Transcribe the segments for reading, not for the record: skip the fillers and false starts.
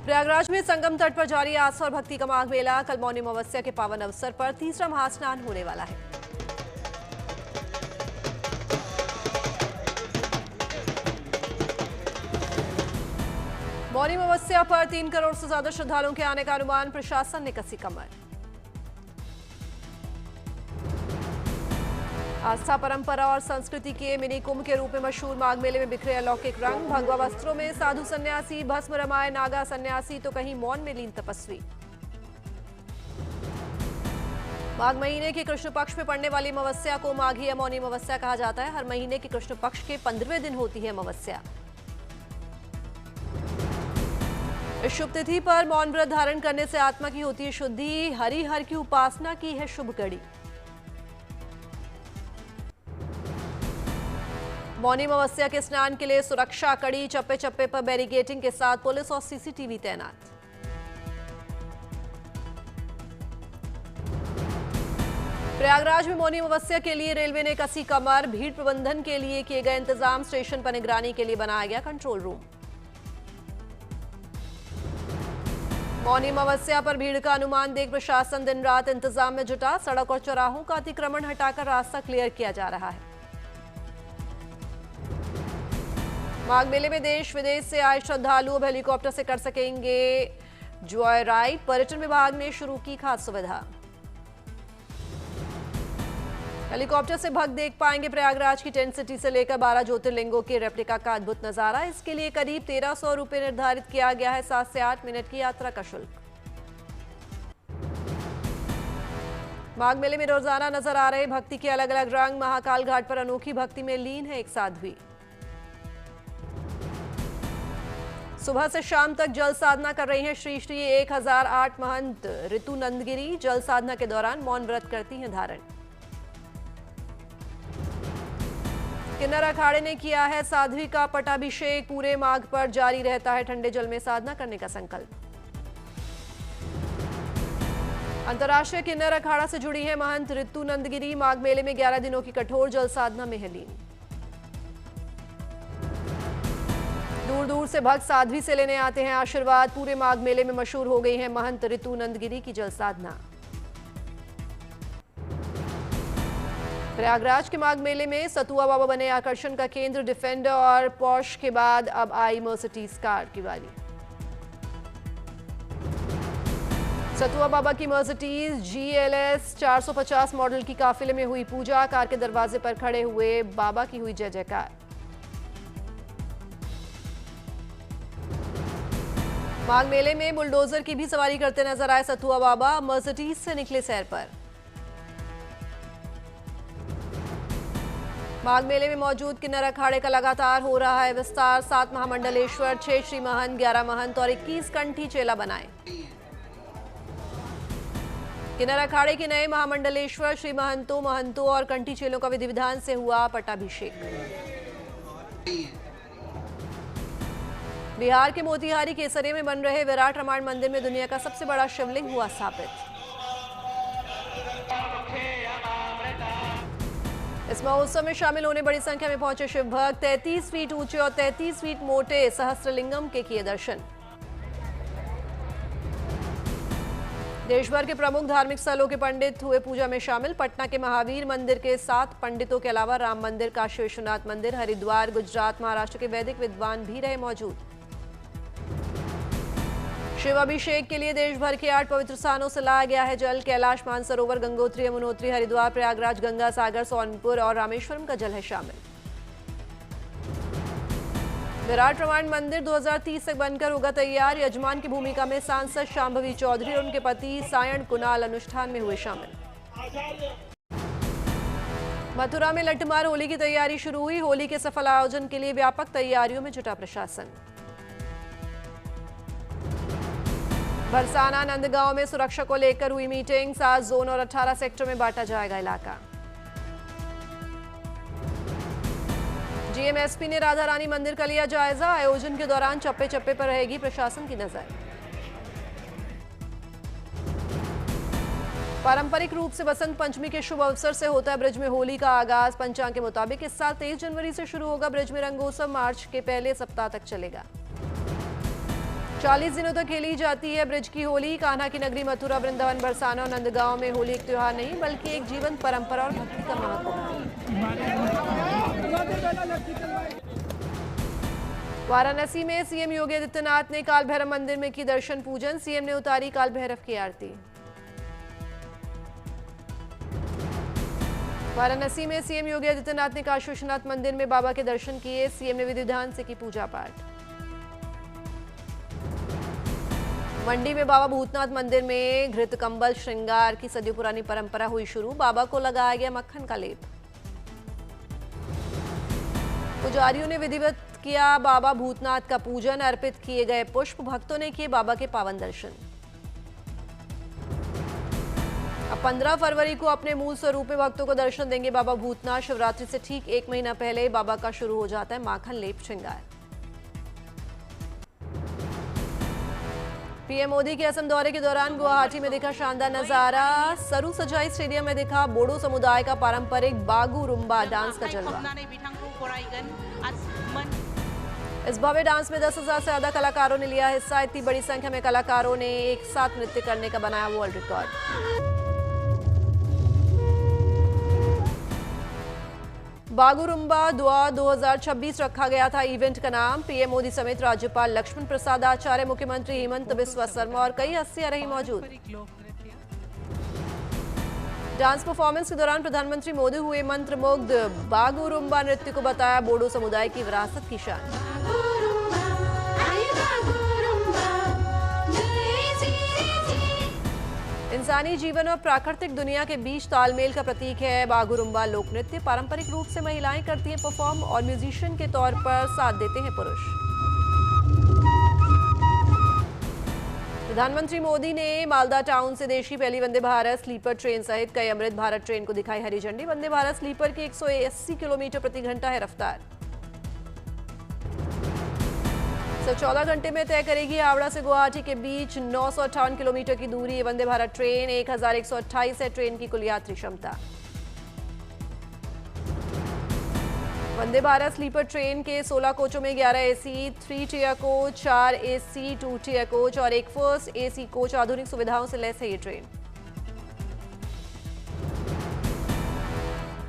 प्रयागराज में संगम तट पर जारी आस्था और भक्ति का माघ मेला। कल मौनी अमावस्या के पावन अवसर पर तीसरा महास्नान होने वाला है। मौनी अमावस्या पर 3 करोड़ से ज्यादा श्रद्धालुओं के आने का अनुमान, प्रशासन ने कसी कमर। आस्था, परंपरा और संस्कृति के मिनी कुंभ के रूप में मशहूर माघ मेले में बिखरे अलौकिक रंग। भगवा वस्त्रों में साधु सन्यासी, भस्म रमाए नागा सन्यासी तो कहीं मौन में लीन तपस्वी। माघ महीने के कृष्ण पक्ष में पड़ने वाली अमावस्या को माघी या मौनी अमावस्या कहा जाता है। हर महीने के कृष्ण पक्ष के 15वें दिन होती है अमावस्या। इस शुभ तिथि पर मौन व्रत धारण करने से आत्मा की होती है शुद्धि। हरिहर की उपासना की है शुभ घड़ी। मौनी अमावस्या के स्नान के लिए सुरक्षा कड़ी, चप्पे चप्पे पर बैरिकेडिंग के साथ पुलिस और सीसीटीवी तैनात। प्रयागराज में मौनी अमावस्या के लिए रेलवे ने कसी कमर। भीड़ प्रबंधन के लिए किए गए इंतजाम। स्टेशन पर निगरानी के लिए बनाया गया कंट्रोल रूम। मौनी अमावस्या पर भीड़ का अनुमान देख प्रशासन दिन रात इंतजाम में जुटा। सड़क और चौराहों का अतिक्रमण हटाकर रास्ता क्लियर किया जा रहा है। माघ मेले में देश विदेश से आए श्रद्धालु अब हेलीकॉप्टर से कर सकेंगे जॉय राइड। पर्यटन विभाग ने शुरू की खास सुविधा। हेलीकॉप्टर से भक्त देख पाएंगे प्रयागराज की टेंट सिटी से लेकर 12 ज्योतिर्लिंगों के रेप्लिका का अद्भुत नजारा। इसके लिए करीब 1300 रुपए निर्धारित किया गया है। 7 से 8 मिनट की यात्रा का शुल्क। माघ मेले में रोजाना नजर आ रहे भक्ति के अलग अलग रंग। महाकाल घाट पर अनोखी भक्ति में लीन है एक साध्वी। सुबह से शाम तक जल साधना कर रही हैं श्री श्री 1008 महंत ऋतु नंदगिरी। जल साधना के दौरान मौन व्रत करती हैं धारण। किन्नर अखाड़े ने किया है साध्वी का पटाभिषेक। पूरे माघ पर जारी रहता है ठंडे जल में साधना करने का संकल्प। अंतर्राष्ट्रीय किन्नर अखाड़ा से जुड़ी है महंत ऋतु नंदगिरी। माघ मेले में 11 दिनों की कठोर जल साधना में है लीन। दूर दूर से भक्त साध्वी से लेने आते हैं आशीर्वाद। पूरे माघ मेले में मशहूर हो गई है महंत ऋतु नंदगिरी की जल साधना। प्रयागराज के माघ मेले में सतुआ बाबा बने आकर्षण का केंद्र। डिफेंडर और पॉश के बाद अब आई मर्सिडीज कार की बारी। सतुआ बाबा की मर्सिडीज GLS 450 मॉडल की काफिले में हुई पूजा। कार के दरवाजे पर खड़े हुए बाबा की हुई जय जयकार। माघ मेले में बुलडोजर की भी सवारी करते नजर आए सतुआ बाबा। मर्सिडीज से निकले सैर पर। माघ मेले में मौजूद किन्नर अखाड़े का लगातार हो रहा है विस्तार। 7 महामंडलेश्वर, 6 श्री महंत, 11 महंत और 21 कंठी चेला बनाए। किन्नर अखाड़े के नए महामंडलेश्वर श्री महंतों और कंठी चेलों का विधि विधान से हुआ पटाभिषेक। बिहार के मोतिहारी केसरिया में बन रहे विराट रमण मंदिर में दुनिया का सबसे बड़ा शिवलिंग हुआ स्थापित। इस महोत्सव में शामिल होने बड़ी संख्या में पहुंचे शिव भक्त। 33 फीट ऊंचे और 33 फीट मोटे सहस्त्रलिंगम के किए दर्शन। देश भर के प्रमुख धार्मिक स्थलों के पंडित हुए पूजा में शामिल। पटना के महावीर मंदिर के 7 पंडितों के अलावा राम मंदिर, काशी विश्वनाथ मंदिर, हरिद्वार, गुजरात, महाराष्ट्र के वैदिक विद्वान भी रहे मौजूद। शिव अभिषेक के लिए देश भर के 8 पवित्र स्थानों से लाया गया है जल। कैलाश, मानसरोवर, गंगोत्री, यमुनोत्री, हरिद्वार, प्रयागराज, गंगा सागर, सोनपुर और रामेश्वरम का जल है शामिल। विराट रमण मंदिर 2030 तक बनकर होगा तैयार। यजमान की भूमिका में सांसद शांभवी चौधरी और उनके पति सायण कुणाल अनुष्ठान में हुए शामिल। मथुरा में लट्ठमार होली की तैयारी शुरू हुई। होली के सफल आयोजन के लिए व्यापक तैयारियों में जुटा प्रशासन। बरसाना, नंदगांव में सुरक्षा को लेकर हुई मीटिंग। 7 जोन और 18 सेक्टर में बांटा जाएगा इलाका। GMSP ने राधा रानी मंदिर का लिया जायजा। आयोजन के दौरान चप्पे चप्पे पर रहेगी प्रशासन की नजर। पारंपरिक रूप से बसंत पंचमी के शुभ अवसर से होता है ब्रिज में होली का आगाज। पंचांग के मुताबिक इस साल 23 जनवरी से शुरू होगा ब्रिज में रंगोत्सव। मार्च के पहले सप्ताह तक चलेगा। 40 दिनों तक खेली जाती है ब्रिज की होली। कान्हा की नगरी मथुरा, वृंदावन, बरसाना और नंदगांव में होली एक त्योहार नहीं बल्कि एक जीवंत परंपरा और भक्ति का महाकुंभ। वाराणसी में सीएम योगी आदित्यनाथ ने काल भैरव मंदिर में की दर्शन पूजन। सीएम ने उतारी काल भैरव की आरती। वाराणसी में सीएम योगी आदित्यनाथ ने काशी विश्वनाथ मंदिर में बाबा के दर्शन किए। सीएम ने विधि विधान से की पूजा पाठ। मंडी में बाबा भूतनाथ मंदिर में घृत कंबल श्रृंगार की सदियों पुरानी परंपरा हुई शुरू। बाबा को लगाया गया मक्खन का लेप। पुजारियों ने विधिवत किया बाबा भूतनाथ का पूजन। अर्पित किए गए पुष्प। भक्तों ने किए बाबा के पावन दर्शन। अब 15 फरवरी को अपने मूल स्वरूप में भक्तों को दर्शन देंगे बाबा भूतनाथ। शिवरात्रि से ठीक 1 महीना पहले बाबा का शुरू हो जाता है माखन लेप श्रृंगार। पीएम मोदी के असम दौरे के दौरान गुवाहाटी में दिखा शानदार नजारा। सरू सजाई स्टेडियम में दिखा बोडो समुदाय का पारंपरिक बागू रुम्बा डांस का जलवा। इस भव्य डांस में 10,000 से ज्यादा कलाकारों ने लिया हिस्सा। इतनी बड़ी संख्या में कलाकारों ने एक साथ नृत्य करने का बनाया वर्ल्ड रिकॉर्ड। बागुरुम्बा दुआ 2026 रखा गया था इवेंट का नाम। पीएम मोदी समेत राज्यपाल लक्ष्मण प्रसाद आचार्य, मुख्यमंत्री हेमंत बिस्वा शर्मा और कई हस्तियां रही मौजूद। डांस परफॉर्मेंस के दौरान प्रधानमंत्री मोदी हुए मंत्रमुग्ध। बागुरुम्बा नृत्य को बताया बोडो समुदाय की विरासत की शान। इंसानी जीवन और प्राकृतिक दुनिया के बीच तालमेल का प्रतीक है बागुरुम्बा लोक नृत्य। पारंपरिक रूप से महिलाएं करती हैं परफॉर्म और म्यूजिशियन के तौर पर साथ देते हैं पुरुष। प्रधानमंत्री मोदी ने मालदा टाउन से देश की पहली वंदे भारत स्लीपर ट्रेन सहित कई अमृत भारत ट्रेन को दिखाई हरी झंडी। वंदे भारत स्लीपर की 180 किलोमीटर प्रति घंटा है रफ्तार। 14 घंटे में तय करेगी हावड़ा से गुवाहाटी के बीच 958 किलोमीटर की दूरी। वंदे भारत ट्रेन 1128 है ट्रेन की कुल यात्री क्षमता। वंदे भारत स्लीपर ट्रेन के 16 कोचों में 11 AC, 3 tier coach, 4 AC, 2 tier coach और एक फर्स्ट एसी कोच। आधुनिक सुविधाओं से लैस है ये ट्रेन।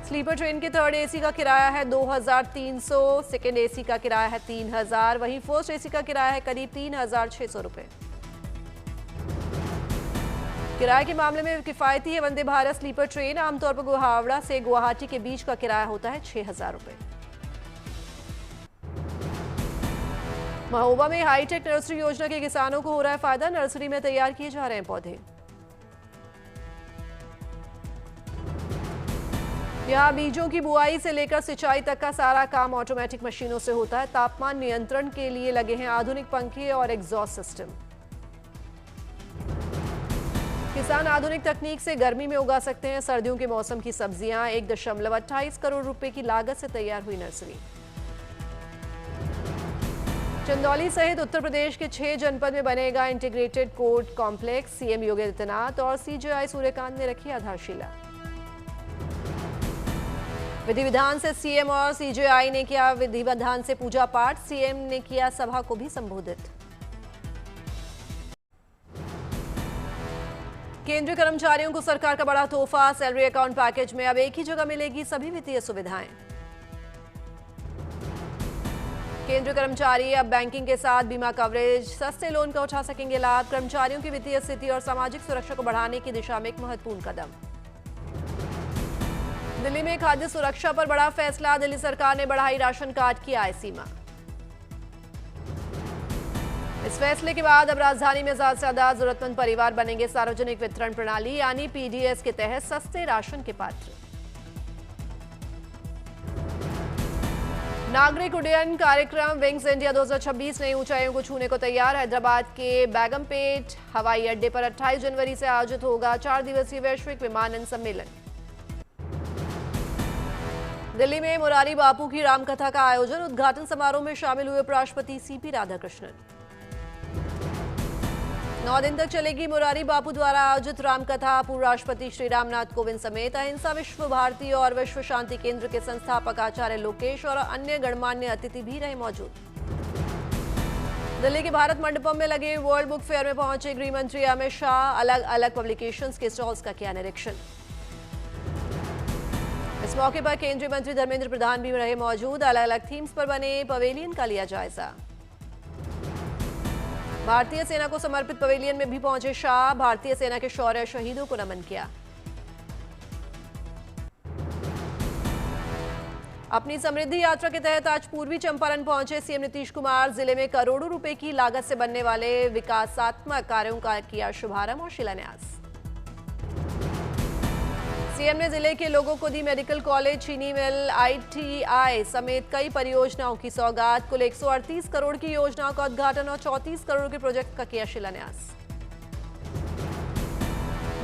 स्लीपर ट्रेन के 3rd एसी का किराया है 2,300, 2nd एसी का किराया है 3,000, वहीं फर्स्ट एसी का किराया है करीब 3,600 रुपए। किराए के मामले में किफायती है वंदे भारत स्लीपर ट्रेन। आमतौर पर हावड़ा से गुवाहाटी के बीच का किराया होता है 6,000 रुपए। महोबा में हाईटेक नर्सरी योजना के किसानों को हो रहा है फायदा। नर्सरी में तैयार किए जा रहे हैं पौधे। यहाँ बीजों की बुआई से लेकर सिंचाई तक का सारा काम ऑटोमेटिक मशीनों से होता है। तापमान नियंत्रण के लिए लगे हैं आधुनिक पंखे और एग्जॉस्ट सिस्टम। किसान आधुनिक तकनीक से गर्मी में उगा सकते हैं सर्दियों के मौसम की सब्जियां। 1.28 करोड़ रुपए की लागत से तैयार हुई नर्सरी। चंदौली सहित उत्तर प्रदेश के 6 जनपद में बनेगा integrated court complex. CM Yogi Adityanath और सीजेआई सूर्यकांत ने रखी आधारशिला। विधि विधान से सीएम और सीजेआई ने किया विधि विधान से पूजा पाठ। सीएम ने किया सभा को भी संबोधित। केंद्रीय कर्मचारियों को सरकार का बड़ा तोहफा। सैलरी अकाउंट पैकेज में अब एक ही जगह मिलेगी सभी वित्तीय सुविधाएं। केंद्रीय कर्मचारी अब बैंकिंग के साथ बीमा कवरेज, सस्ते लोन का उठा सकेंगे लाभ। कर्मचारियों की वित्तीय स्थिति और सामाजिक सुरक्षा को बढ़ाने की दिशा में एक महत्वपूर्ण कदम। दिल्ली में खाद्य सुरक्षा पर बड़ा फैसला। दिल्ली सरकार ने बढ़ाई राशन कार्ड की आय सीमा। इस फैसले के बाद अब राजधानी में ज्यादा से ज्यादा जरूरतमंद परिवार बनेंगे सार्वजनिक वितरण प्रणाली यानी पीडीएस के तहत सस्ते राशन के पात्र। नागरिक उड्डयन कार्यक्रम विंग्स इंडिया 2026 नई ऊंचाइयों को छूने को तैयार। हैदराबाद के बेगमपेट हवाई अड्डे पर 28 जनवरी से आयोजित होगा 4 दिवसीय वैश्विक विमानन सम्मेलन। दिल्ली में मुरारी बापू की रामकथा का आयोजन। उद्घाटन समारोह में शामिल हुए उपराष्ट्रपति सीपी राधाकृष्णन। 9 दिन तक चलेगी मुरारी बापू द्वारा आयोजित रामकथा। पूर्व राष्ट्रपति श्री रामनाथ कोविंद समेत अहिंसा विश्व भारती और विश्व शांति केंद्र के संस्थापक आचार्य लोकेश और अन्य गणमान्य अतिथि भी रहे मौजूद। दिल्ली के भारत मंडपम में लगे वर्ल्ड बुक फेयर में पहुंचे गृह मंत्री अमित शाह। अलग अलग पब्लिकेशंस के स्टॉल्स का किया निरीक्षण। इस मौके पर केंद्रीय मंत्री धर्मेंद्र प्रधान भी रहे मौजूद। अलग अलग थीम्स पर बने पवेलियन का लिया जायजा। भारतीय सेना को समर्पित पवेलियन में भी पहुंचे शाह। भारतीय सेना के शौर्य शहीदों को नमन किया। अपनी समृद्धि यात्रा के तहत आज पूर्वी चंपारण पहुंचे सीएम नीतीश कुमार। जिले में करोड़ों रुपए की लागत से बनने वाले विकासात्मक कार्यों का किया शुभारंभ और शिलान्यास। सीएम ने जिले के लोगों को दी मेडिकल कॉलेज, चीनी मिल, आईटीआई समेत कई परियोजनाओं की सौगात। कुल 138 करोड़ की योजनाओं का उद्घाटन और 34 करोड़ के प्रोजेक्ट का किया शिलान्यास।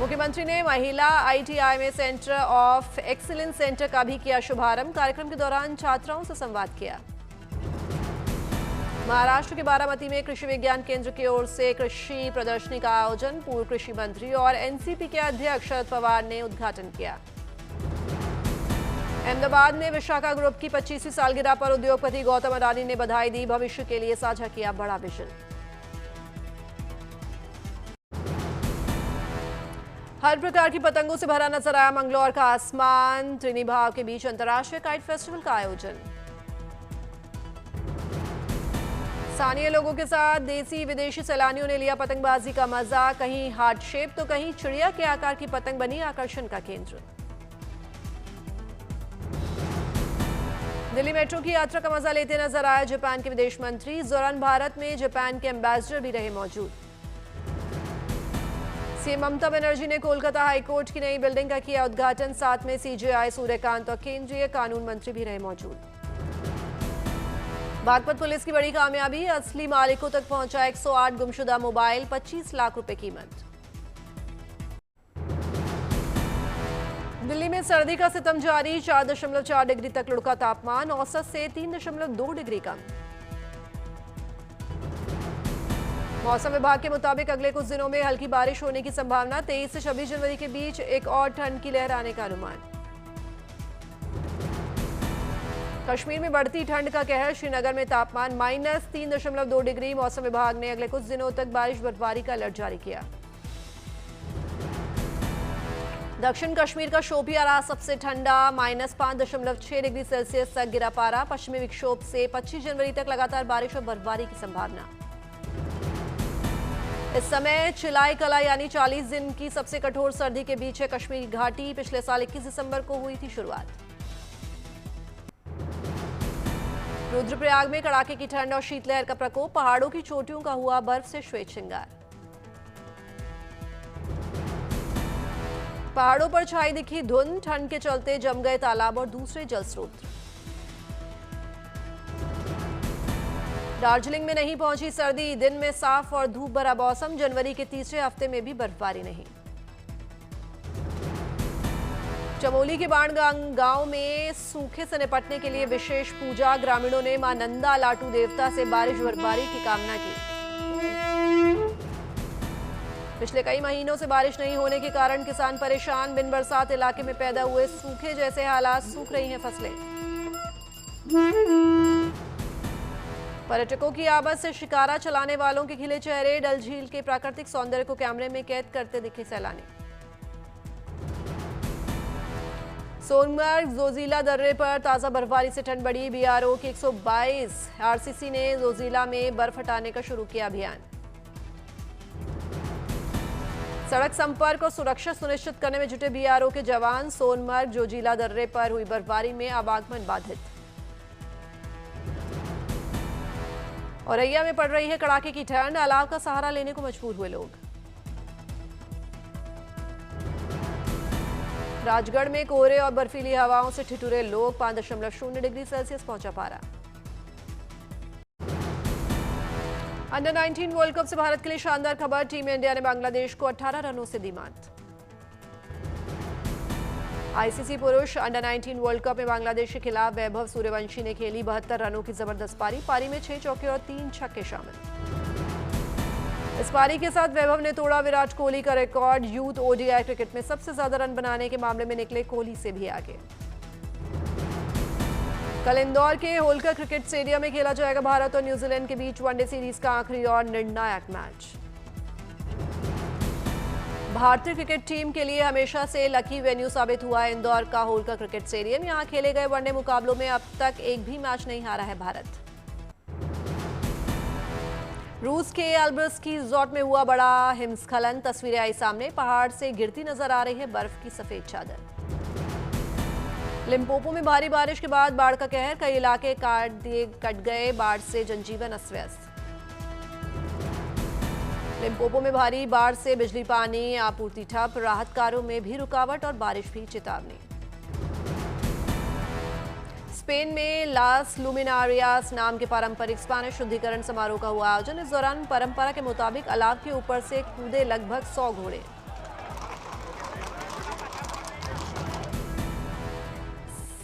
मुख्यमंत्री ने महिला आईटीआई में सेंटर ऑफ एक्सीलेंस सेंटर का भी किया शुभारंभ। कार्यक्रम के दौरान छात्राओं से संवाद किया। महाराष्ट्र के बारामती में कृषि विज्ञान केंद्र की ओर से कृषि प्रदर्शनी का आयोजन। पूर्व कृषि मंत्री और एनसीपी के अध्यक्ष शरद पवार ने उद्घाटन किया। अहमदाबाद में विशाखा ग्रुप की 25वीं सालगिरह पर उद्योगपति गौतम अडानी ने बधाई दी। भविष्य के लिए साझा किया बड़ा विजन। हर प्रकार की पतंगों से भरा नजर आया मंगलौर का आसमान। त्रिनी भाव के बीच अंतर्राष्ट्रीय काइट फेस्टिवल का आयोजन। स्थानीय लोगों के साथ देसी विदेशी सैलानियों ने लिया पतंगबाजी का मजा। कहीं हार्ट शेप तो कहीं चिड़िया के आकार की पतंग बनी आकर्षण का केंद्र। दिल्ली मेट्रो की यात्रा का मजा लेते नजर आए जापान के विदेश मंत्री। इस दौरान भारत में जापान के एम्बेसडर भी रहे मौजूद। सीएम ममता बनर्जी ने कोलकाता हाईकोर्ट की नई बिल्डिंग का किया उद्घाटन। साथ में सीजेआई सूर्यकांत और केंद्रीय कानून मंत्री भी रहे मौजूद। बागपत पुलिस की बड़ी कामयाबी, असली मालिकों तक पहुंचा 108 गुमशुदा मोबाइल, 25 लाख रुपए कीमत। दिल्ली में सर्दी का सितम जारी। 4.4 डिग्री तक लुढ़का तापमान, औसत से 3.2 डिग्री कम। मौसम विभाग के मुताबिक अगले कुछ दिनों में हल्की बारिश होने की संभावना। 23 से 26 जनवरी के बीच एक और ठंड की लहर आने का अनुमान। कश्मीर में बढ़ती ठंड का कहर। श्रीनगर में तापमान -3.2 डिग्री। मौसम विभाग ने अगले कुछ दिनों तक बारिश बर्फबारी का अलर्ट जारी किया। दक्षिण कश्मीर का शोपियां रहा सबसे ठंडा। -5.6 डिग्री सेल्सियस तक गिरा पारा। पश्चिमी विक्षोभ से 25 जनवरी तक लगातार बारिश और बर्फबारी की संभावना। इस समय चिलाई कला यानी 40 दिन की सबसे कठोर सर्दी के बीच है कश्मीर की घाटी। पिछले साल 21 दिसंबर को हुई थी शुरुआत। रुद्रप्रयाग में कड़ाके की ठंड और शीतलहर का प्रकोप। पहाड़ों की चोटियों का हुआ बर्फ से श्वेत श्रृंगार। पहाड़ों पर छाई दिखी धुंध। ठंड के चलते जम गए तालाब और दूसरे जल स्रोत। दार्जिलिंग में नहीं पहुंची सर्दी। दिन में साफ और धूप भरा मौसम। जनवरी के तीसरे हफ्ते में भी बर्फबारी नहीं। चमोली के बाणगांव गांव में सूखे से निपटने के लिए विशेष पूजा। ग्रामीणों ने मां नंदा लाटू देवता से बारिश बर्फबारी की कामना की। पिछले कई महीनों से बारिश नहीं होने के कारण किसान परेशान। बिन बरसात इलाके में पैदा हुए सूखे जैसे हालात। सूख रही हैं फसलें। पर्यटकों की आमद से शिकारा चलाने वालों के खिले चेहरे। डल झील के प्राकृतिक सौंदर्य को कैमरे में कैद करते दिखे सैलानी। सोनमर्ग जोजिला दर्रे पर ताजा बर्फबारी से ठंड बढ़ी। बीआरओ की 122 आरसीसी ने जोजिला में बर्फ हटाने का शुरू किया अभियान। सड़क संपर्क और सुरक्षा सुनिश्चित करने में जुटे बीआरओ के जवान। सोनमर्ग जोजिला दर्रे पर हुई बर्फबारी में आवागमन बाधित। औरैया में पड़ रही है कड़ाके की ठंड। अलाव का सहारा लेने को मजबूर हुए लोग। राजगढ़ में कोहरे और बर्फीली हवाओं से ठिठुरे लोग। 5.0 डिग्री सेल्सियस पहुंचा पारा। अंडर 19 वर्ल्ड कप से भारत के लिए शानदार खबर। टीम इंडिया ने बांग्लादेश को 18 रनों से दी मात। आईसीसी पुरुष अंडर 19 वर्ल्ड कप में बांग्लादेश के खिलाफ वैभव सूर्यवंशी ने खेली 72 रनों की जबरदस्त पारी। पारी में 6 चौके और 3 छक्के शामिल। इस पारी के साथ वैभव ने तोड़ा विराट कोहली का रिकॉर्ड। यूथ ओडीआई क्रिकेट में सबसे ज्यादा रन बनाने के मामले में निकले कोहली से भी आगे। कल इंदौर के होलकर क्रिकेट स्टेडियम में खेला जाएगा भारत और न्यूजीलैंड के बीच वनडे सीरीज का आखिरी और निर्णायक मैच। भारतीय क्रिकेट टीम के लिए हमेशा से लकी वेन्यू साबित हुआ है इंदौर का होलकर क्रिकेट स्टेडियम। यहां खेले गए वनडे मुकाबलों में अब तक एक भी मैच नहीं हारा है भारत। रूस के अल्ब्रस की रिजॉर्ट में हुआ बड़ा हिमस्खलन, तस्वीरें आई सामने। पहाड़ से गिरती नजर आ रही है बर्फ की सफेद चादर। लिम्पोपो में भारी बारिश के बाद बाढ़ का कहर, कई इलाके कट गए, बाढ़ से जनजीवन अस्त व्यस्त। लिम्पोपो में भारी बाढ़ से बिजली पानी आपूर्ति ठप, राहत कार्यों में भी रुकावट और बारिश भी चेतावनी। स्पेन में लास लुमिनारियास नाम के पारंपरिक स्पेनिश शुद्धिकरण समारोह का हुआ आयोजन। इस दौरान परंपरा के मुताबिक अलाव के ऊपर से कूदे लगभग 100 घोड़े।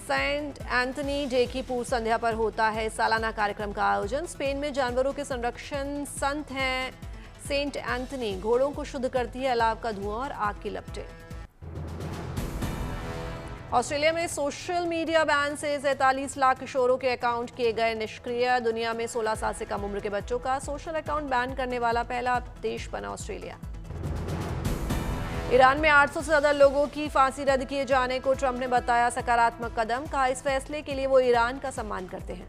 सेंट एंथनी डे की पूर्व संध्या पर होता है सालाना कार्यक्रम का आयोजन। स्पेन में जानवरों के संरक्षण संत हैं सेंट एंथनी। घोड़ों को शुद्ध करती है अलाव का धुआं और आग की लपटें। ऑस्ट्रेलिया में सोशल मीडिया बैन से 43 लाख किशोरों के अकाउंट किए गए निष्क्रिय। दुनिया में 16 साल से कम उम्र के बच्चों का सोशल अकाउंट बैन करने वाला पहला देश बना ऑस्ट्रेलिया। ईरान में 800 से ज्यादा लोगों की फांसी रद्द किए जाने को ट्रंप ने बताया सकारात्मक कदम। कहा इस फैसले के लिए वो ईरान का सम्मान करते हैं।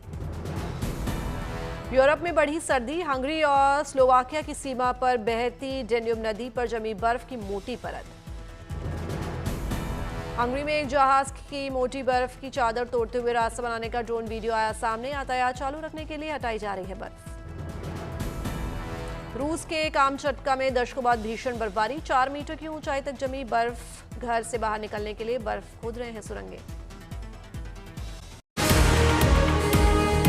यूरोप में बढ़ी सर्दी, हंगरी और स्लोवाकिया की सीमा पर बहती डेन्यूब नदी पर जमी बर्फ की मोटी परत। हंगरी में एक जहाज की मोटी बर्फ की चादर तोड़ते हुए रास्ता बनाने का ड्रोन वीडियो आया सामने। यातायात चालू रखने के लिए हटाई जा रही है बर्फ। रूस के कामचटका में दशकों बाद भीषण बर्फबारी, 4 मीटर की ऊंचाई तक जमी बर्फ। घर से बाहर निकलने के लिए बर्फ खोद रहे हैं सुरंगें।